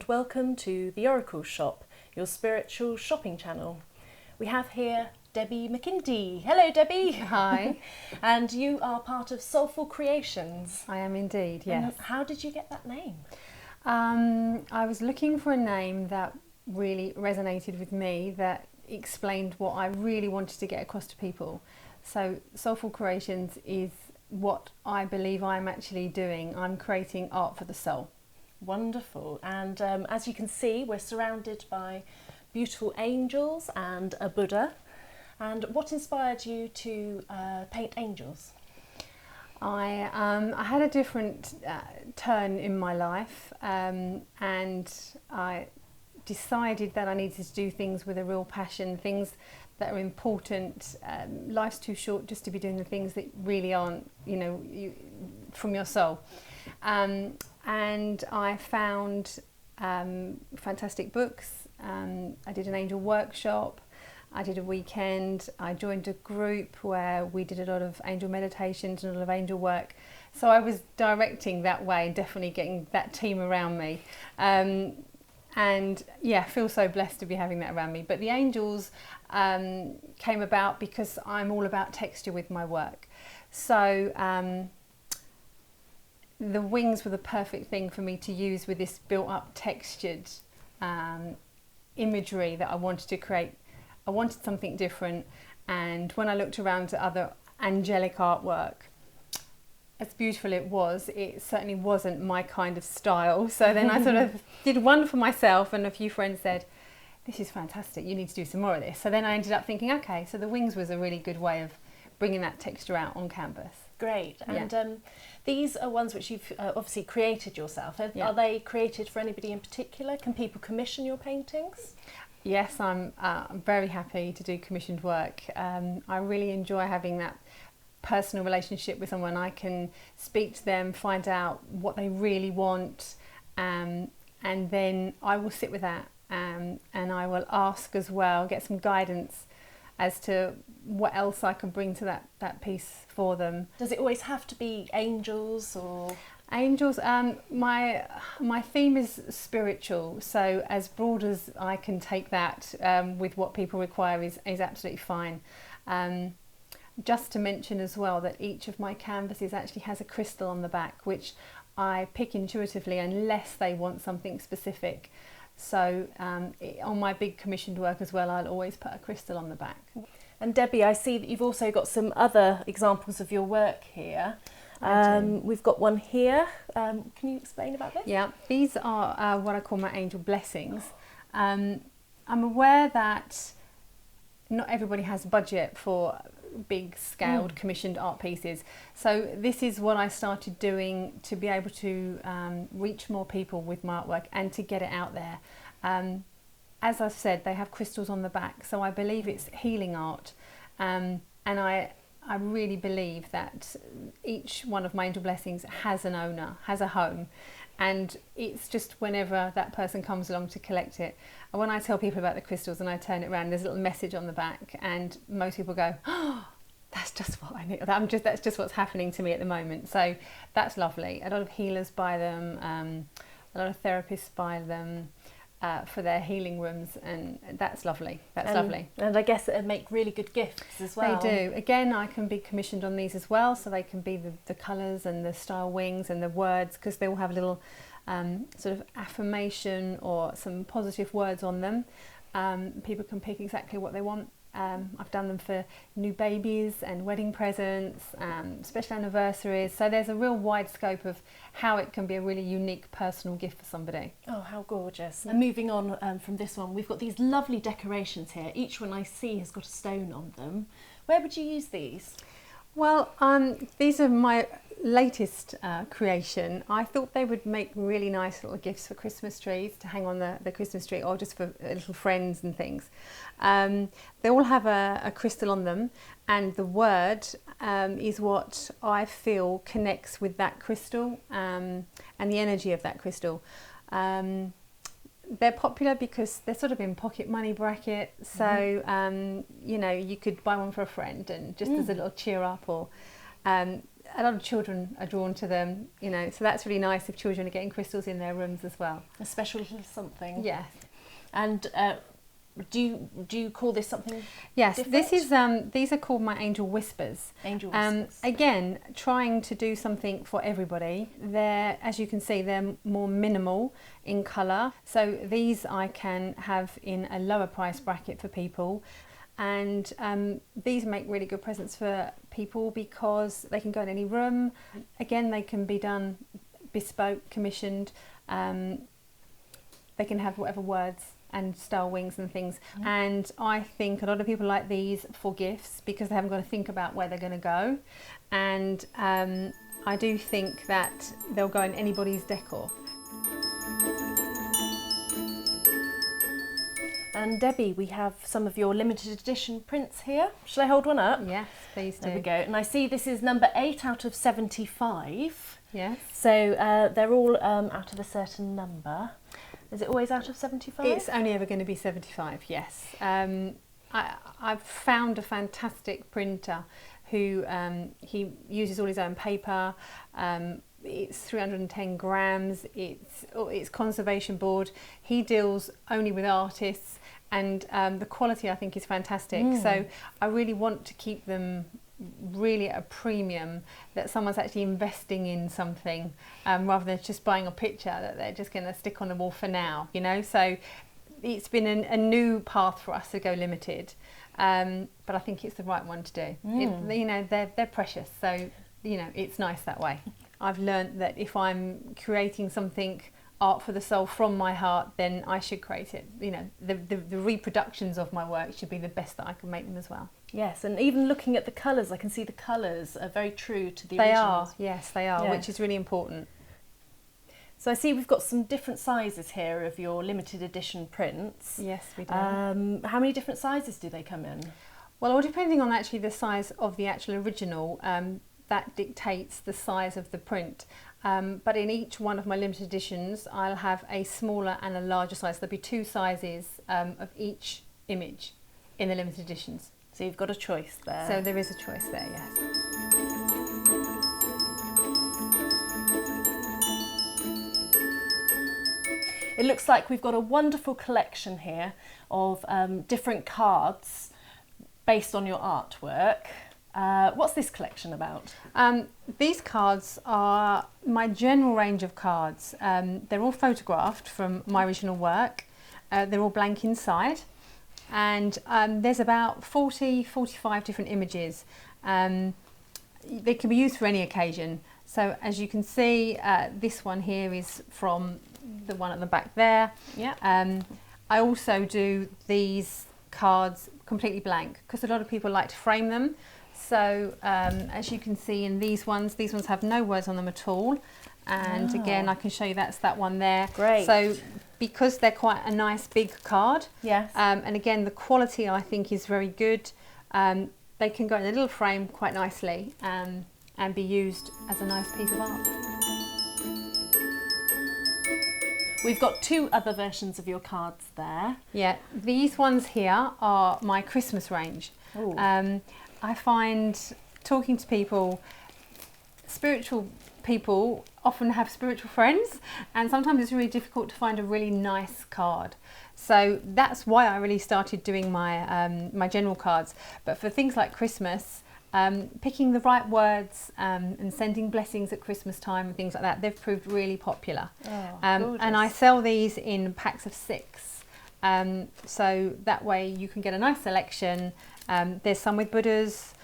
welcome to the Oracle Shop, your spiritual shopping channel. We have here Debbie McKindy. Hello Debbie. Hi. And you are part of Soulful Creations. I am indeed, yes. And how did you get that name? I was looking for a name that really resonated with me, that explained what I really wanted to get across to people. So Soulful Creations is what I believe I'm actually doing. I'm creating art for the soul. Wonderful. And as you can see, we're surrounded by beautiful angels and a Buddha. And what inspired you to paint angels? I had a different turn in my life, and I decided that I needed to do things with a real passion, things that are important. Life's too short just to be doing the things that really aren't, from your soul. And I found fantastic books. I did an angel workshop. I did a weekend. I joined a group where we did a lot of angel meditations and a lot of angel work. So I was directing that way, definitely getting that team around me. And yeah, I feel so blessed to be having that around me. But the angels came about because I'm all about texture with my work. So the wings were the perfect thing for me to use with this built up textured imagery that I wanted to create. I wanted something different, and when I looked around at other angelic artwork, as beautiful it certainly wasn't my kind of style. So then I sort of did one for myself, and a few friends said, this is fantastic, you need to do some more of this. So then I ended up thinking, okay, so the wings was a really good way of bringing that texture out on canvas. Great. And yeah. These are ones which you've obviously created yourself. Are they created for anybody in particular? Can people commission your paintings? Yes, I'm very happy to do commissioned work. I really enjoy having that personal relationship with someone. I can speak to them, find out what they really want, and then I will sit with that, and I will ask as well, get some guidance as to what else I can bring to that piece for them. Does it always have to be angels or...? Angels, my theme is spiritual, so as broad as I can take that with what people require is absolutely fine. Just to mention as well that each of my canvases actually has a crystal on the back, which I pick intuitively unless they want something specific. So on my big commissioned work as well, I'll always put a crystal on the back. And Debbie, I see that you've also got some other examples of your work here. We've got one here. Can you explain about this? Yeah, these are what I call my angel blessings. I'm aware that not everybody has budget for big scaled commissioned art pieces. So this is what I started doing to be able to reach more people with my artwork and to get it out there. As I've said, they have crystals on the back, so I believe it's healing art. And I really believe that each one of my angel blessings has an owner, has a home, and it's just whenever that person comes along to collect it. And when I tell people about the crystals and I turn it around, there's a little message on the back, and most people go, oh, that's just what I need. That's just what's happening to me at the moment. So that's lovely. A lot of healers buy them, a lot of therapists buy them. For their healing rooms, and that's lovely. That's lovely. And I guess it'd make really good gifts as well. They do. Again, I can be commissioned on these as well, so they can be the colours and the style wings and the words, because they all have a little sort of affirmation or some positive words on them. People can pick exactly what they want. I've done them for new babies and wedding presents, special anniversaries. So there's a real wide scope of how it can be a really unique personal gift for somebody. Oh, how gorgeous. And moving on from this one, we've got these lovely decorations here. Each one I see has got a stone on them. Where would you use these? Well, these are my latest creation. I thought they would make really nice little gifts for Christmas trees to hang on the Christmas tree, or just for little friends and things. They all have a crystal on them, and the word is what I feel connects with that crystal and the energy of that crystal. They're popular because they're sort of in pocket money bracket, so you know, you could buy one for a friend and just as a little cheer up, or a lot of children are drawn to them, you know, so that's really nice if children are getting crystals in their rooms as well. A special little something. Yes. And do you call this something Yes, different? this is, these are called my angel whispers. Angel whispers. Again, trying to do something for everybody. They're, as you can see, they're more minimal in colour. So these I can have in a lower price bracket for people. And these make really good presents for people because they can go in any room. Again, they can be done bespoke, commissioned. They can have whatever words and star wings and things. And I think a lot of people like these for gifts because they haven't got to think about where they're going to go. And I do think that they'll go in anybody's decor. And Debbie, we have some of your limited edition prints here. Should I hold one up? Yes, please do. There we go. And I see this is number 8 out of 75. Yes. So they're all out of a certain number. Is it always out of 75? It's only ever going to be 75, yes. I've found a fantastic printer who he uses all his own paper. It's 310 grams, it's conservation board. He deals only with artists and the quality I think is fantastic. So I really want to keep them really at a premium, that someone's actually investing in something rather than just buying a picture that they're just going to stick on the wall for now, you know. So it's been a new path for us to go limited, but I think it's the right one to do. You know, they're precious, so you know it's nice that way. I've learned that if I'm creating something art for the soul from my heart, then I should create it. You know, the reproductions of my work should be the best that I can make them as well. Yes, and even looking at the colours, I can see the colours are very true to the They originals. are, yes, they are, Yeah. which is really important. So I see we've got some different sizes here of your limited edition prints. Yes, we do. How many different sizes do they come in? Well, depending on actually the size of the actual original, that dictates the size of the print. But in each one of my limited editions, I'll have a smaller and a larger size. There'll be 2 sizes of each image in the limited editions. So you've got a choice there. So there is a choice there, yes. It looks like we've got a wonderful collection here of different cards based on your artwork. What's this collection about? These cards are my general range of cards. They're all photographed from my original work. They're all blank inside. And there's about 45 different images. They can be used for any occasion. So as you can see, this one here is from the one at the back there. Yeah. I also do these cards completely blank because a lot of people like to frame them. So as you can see in these ones have no words on them at all. And again, I can show you that's that one there. Great. So because they're quite a nice big card, Yes. and again the quality I think is very good, they can go in a little frame quite nicely and be used as a nice piece of art. We've got 2 other versions of your cards there. Yeah, these ones here are my Christmas range. Ooh. I find talking to people, spiritual people often have spiritual friends, and sometimes it's really difficult to find a really nice card. So that's why I really started doing my my general cards. But for things like Christmas, picking the right words and sending blessings at Christmas time and things like that, they've proved really popular. And I sell these in packs of 6. So that way you can get a nice selection. There's some with Buddhas.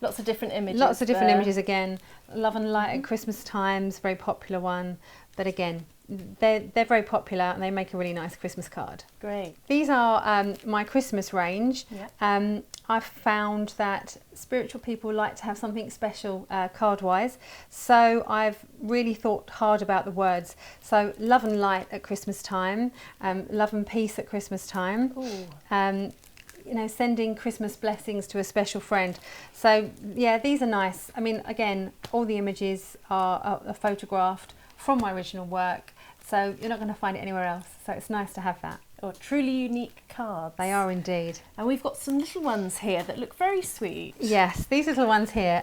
Lots of different images. Lots of different there. images again. Love and light at Christmas times, very popular one. But again, they're very popular and they make a really nice Christmas card. Great. These are my Christmas range. Yeah. I've found that spiritual people like to have something special card-wise. So I've really thought hard about the words. So love and light at Christmas time, love and peace at Christmas time. Ooh. You know, sending Christmas blessings to a special friend. So yeah, these are nice. I mean, again, all the images are photographed from my original work, so you're not going to find it anywhere else. So it's nice to have that. Oh, truly unique cards. They are indeed. And we've got some little ones here that look very sweet. Yes, these little ones here.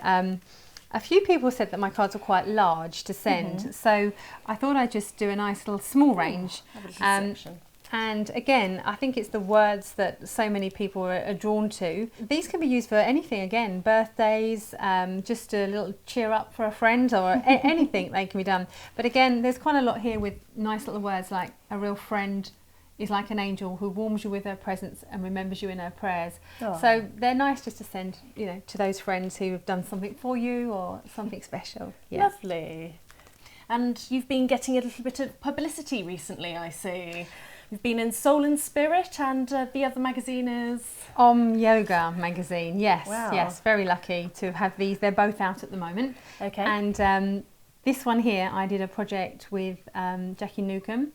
A few people said that my cards were quite large to send, so I thought I'd just do a nice little small range. Have a little section. And again, I think it's the words that so many people are drawn to. These can be used for anything, again, birthdays, just a little cheer up for a friend, or anything they can be done. But again, there's quite a lot here with nice little words like a real friend is like an angel who warms you with her presence and remembers you in her prayers. Oh. So they're nice just to send, you know, to those friends who have done something for you or something special. Yeah. Lovely. And you've been getting a little bit of publicity recently, I see. You've been in Soul and Spirit, and the other magazine is Yoga magazine. Yes, Wow. yes, very lucky to have these. They're both out at the moment. okay. And this one here, I did a project with Jackie Newcomb.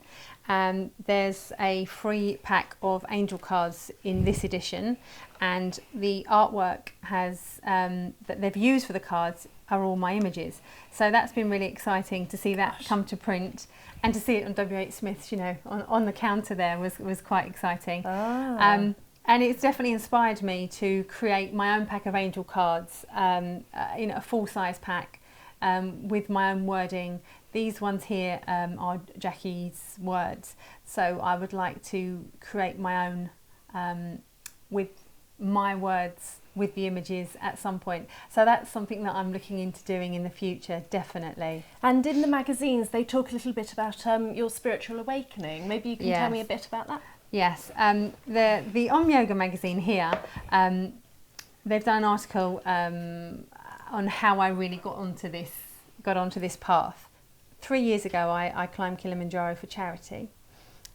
There's a free pack of angel cards in this edition, and the artwork has that they've used for the cards are all my images. So that's been really exciting to see that come to print, and to see it on W.H. Smith's, you know, on the counter there was quite exciting. Ah. And it's definitely inspired me to create my own pack of angel cards, in a full-size pack with my own wording. These ones here are Jackie's words, so I would like to create my own with my words with the images at some point. So that's something that I'm looking into doing in the future, definitely. And in the magazines, they talk a little bit about your spiritual awakening. Maybe you can tell me a bit about that? Yes, the Yoga magazine here, they've done an article on how I really got onto this path. 3 years ago, I climbed Kilimanjaro for charity.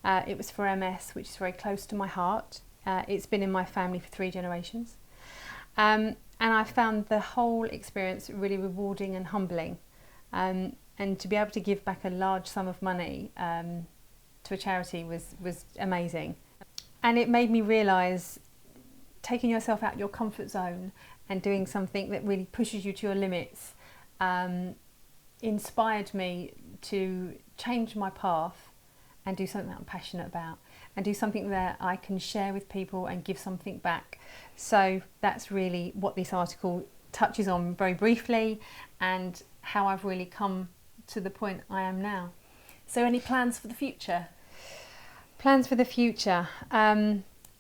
It was for MS, which is very close to my heart. It's been in my family for 3 generations. And I found the whole experience really rewarding and humbling. And to be able to give back a large sum of money to a charity was amazing. And it made me realise taking yourself out your comfort zone and doing something that really pushes you to your limits inspired me to change my path and do something that I'm passionate about, and do something that I can share with people and give something back. So that's really what this article touches on very briefly, and how I've really come to the point I am now. So any plans for the future? Plans for the future?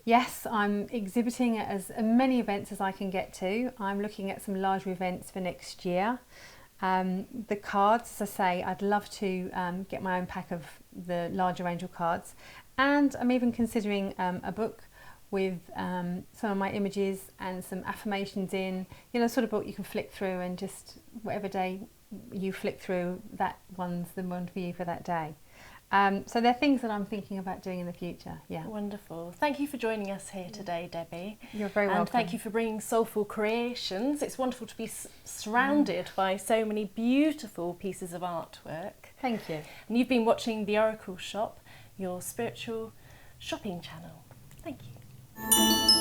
Yes, I'm exhibiting at as many events as I can get to. I'm looking at some larger events for next year. The cards, as I say, I'd love to get my own pack of the larger angel cards, and I'm even considering a book with some of my images and some affirmations in, you know, sort of book you can flick through, and just whatever day you flick through, that one's the one for you for that day. So they're things that I'm thinking about doing in the future. Yeah. Wonderful. Thank you for joining us here today, Debbie. You're very welcome. And thank you for bringing Soulful Creations. It's wonderful to be surrounded by so many beautiful pieces of artwork. Thank you. And you've been watching The Oracle Shop, your spiritual shopping channel. Thank you.